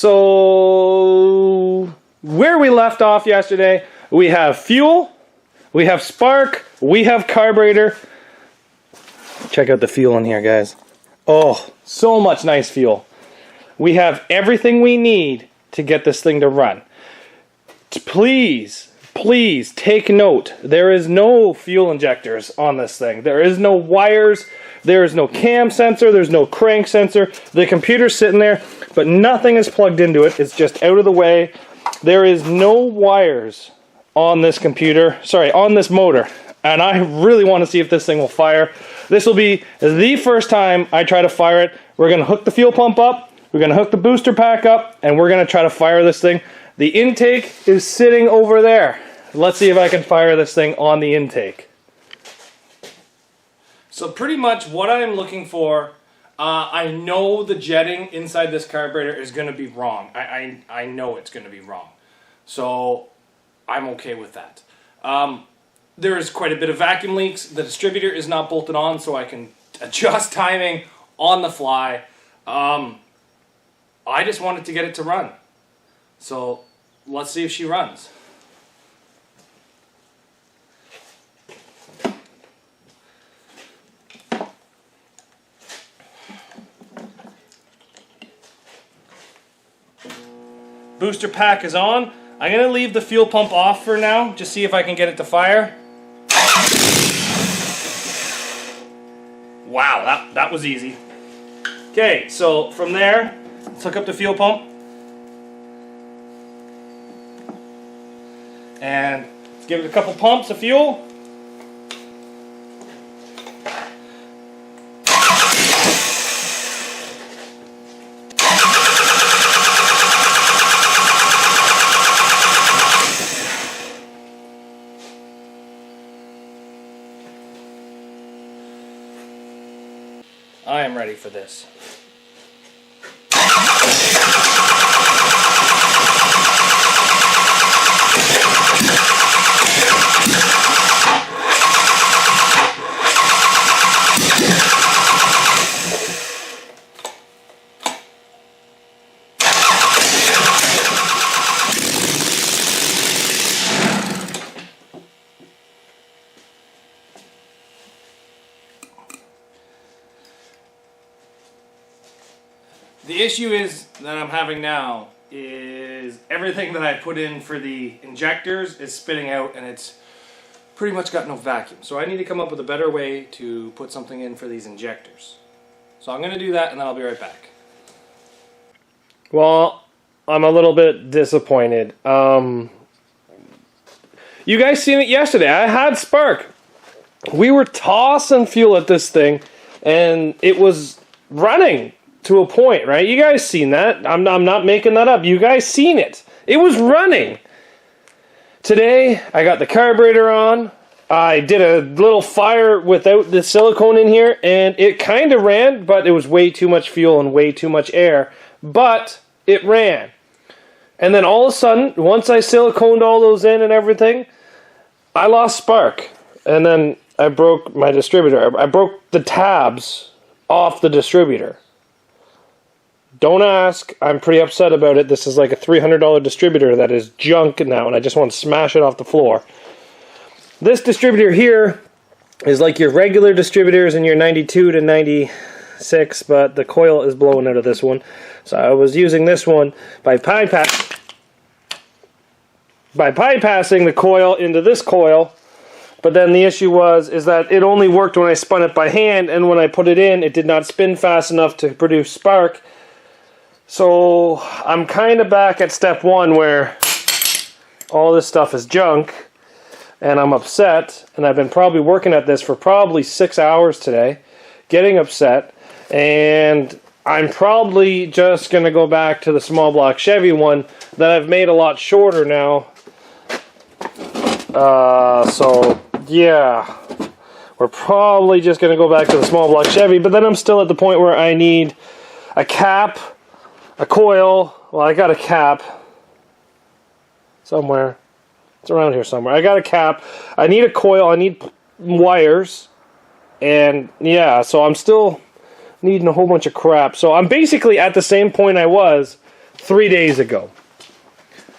So where we left off yesterday, we have fuel, we have spark, we have carburetor. Check out the fuel in here, guys. Oh, so much nice fuel. We have everything we need to get this thing to run. Please take note. There is no fuel injectors on this thing. There is no wires. There is no cam sensor. There's no crank sensor. The computer's sitting there, but nothing is plugged into it. It's just out of the way. There is no wires on this computer. Sorry, on this motor. And I really want to see if this thing will fire. This will be the first time I try to fire it. We're going to hook the fuel pump up. We're going to hook the booster pack up. And we're going to try to fire this thing. The intake is sitting over there. Let's see if I can fire this thing on the intake. So pretty much what I'm looking for, I know the jetting inside this carburetor is going to be wrong. I know it's going to be wrong. So I'm okay with that. There is quite a bit of vacuum leaks. The distributor is not bolted on, so I can adjust timing on the fly. I just wanted to get it to run. So let's see if she runs. Booster pack is on. I'm going to leave the fuel pump off for now, just see if I can get it to fire. Wow, that was easy. Okay, so from there, let's hook up the fuel pump. And let's give it a couple pumps of fuel. I am ready for this. The issue is that I'm having now is everything that I put in for the injectors is spitting out, and it's pretty much got no vacuum. So I need to come up with a better way to put something in for these injectors. So I'm going to do that, and then I'll be right back. Well, I'm a little bit disappointed. You guys seen it yesterday. I had spark. We were tossing fuel at this thing, and it was running. To a point, right? You guys seen that. I'm not making that up. You guys seen it. It was running. Today, I got the carburetor on. I did a little fire without the silicone in here, and it kind of ran, but it was way too much fuel and way too much air. But it ran. And then all of a sudden, once I siliconed all those in and everything, I lost spark. And then I broke my distributor. I broke the tabs off the distributor. Don't ask. I'm pretty upset about it. This is like a $300 distributor that is junk now, and I just want to smash it off the floor. This distributor here is like your regular distributors in your 92 to 96, but the coil is blowing out of this one. So I was using this one by bypassing the coil into this coil. But then the issue is that it only worked when I spun it by hand, and when I put it in, it did not spin fast enough to produce spark. So I'm kind of back at step one where all this stuff is junk and I'm upset, and I've been probably working at this for probably 6 hours today, getting upset, and I'm probably just going to go back to the small block Chevy one that I've made a lot shorter now. So yeah, we're probably just going to go back to the small block Chevy, but then I'm still at the point where I need a cap, a coil. Well, I got a cap somewhere. It's around here somewhere. I got a cap. I need a coil. I need wires. And yeah, so I'm still needing a whole bunch of crap. So I'm basically at the same point I was 3 days ago.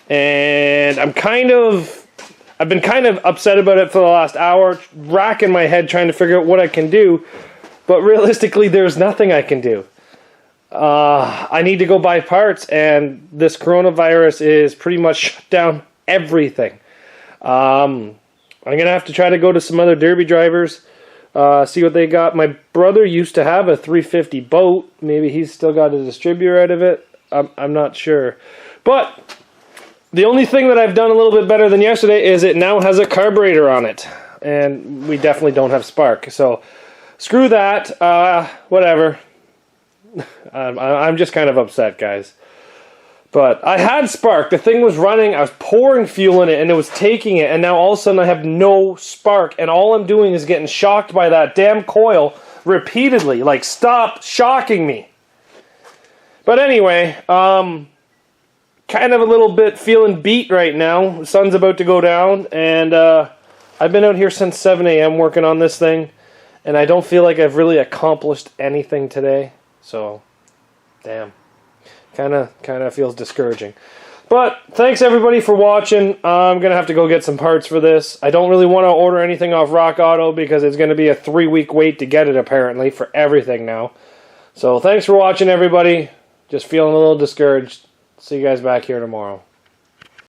And I've been kind of upset about it for the last hour, racking my head trying to figure out what I can do. But realistically, there's nothing I can do. I need to go buy parts, and this coronavirus is pretty much shut down everything. I'm going to have to try to go to some other derby drivers, see what they got. My brother used to have a 350 boat. Maybe he's still got a distributor out of it. I'm not sure. But the only thing that I've done a little bit better than yesterday is it now has a carburetor on it. And we definitely don't have spark. So screw that. Whatever. I'm just kind of upset, guys. But I had spark. The thing was running. I was pouring fuel in it, and it was taking it. And now all of a sudden I have no spark. And all I'm doing is getting shocked by that damn coil repeatedly. Like, stop shocking me. But anyway, kind of a little bit feeling beat right now. The sun's about to go down. And I've been out here since 7 a.m. working on this thing. And I don't feel like I've really accomplished anything today. So, damn. Kind of feels discouraging. But thanks everybody for watching. I'm going to have to go get some parts for this. I don't really want to order anything off Rock Auto because it's going to be a 3-week wait to get it apparently for everything now. So thanks for watching everybody. Just feeling a little discouraged. See you guys back here tomorrow.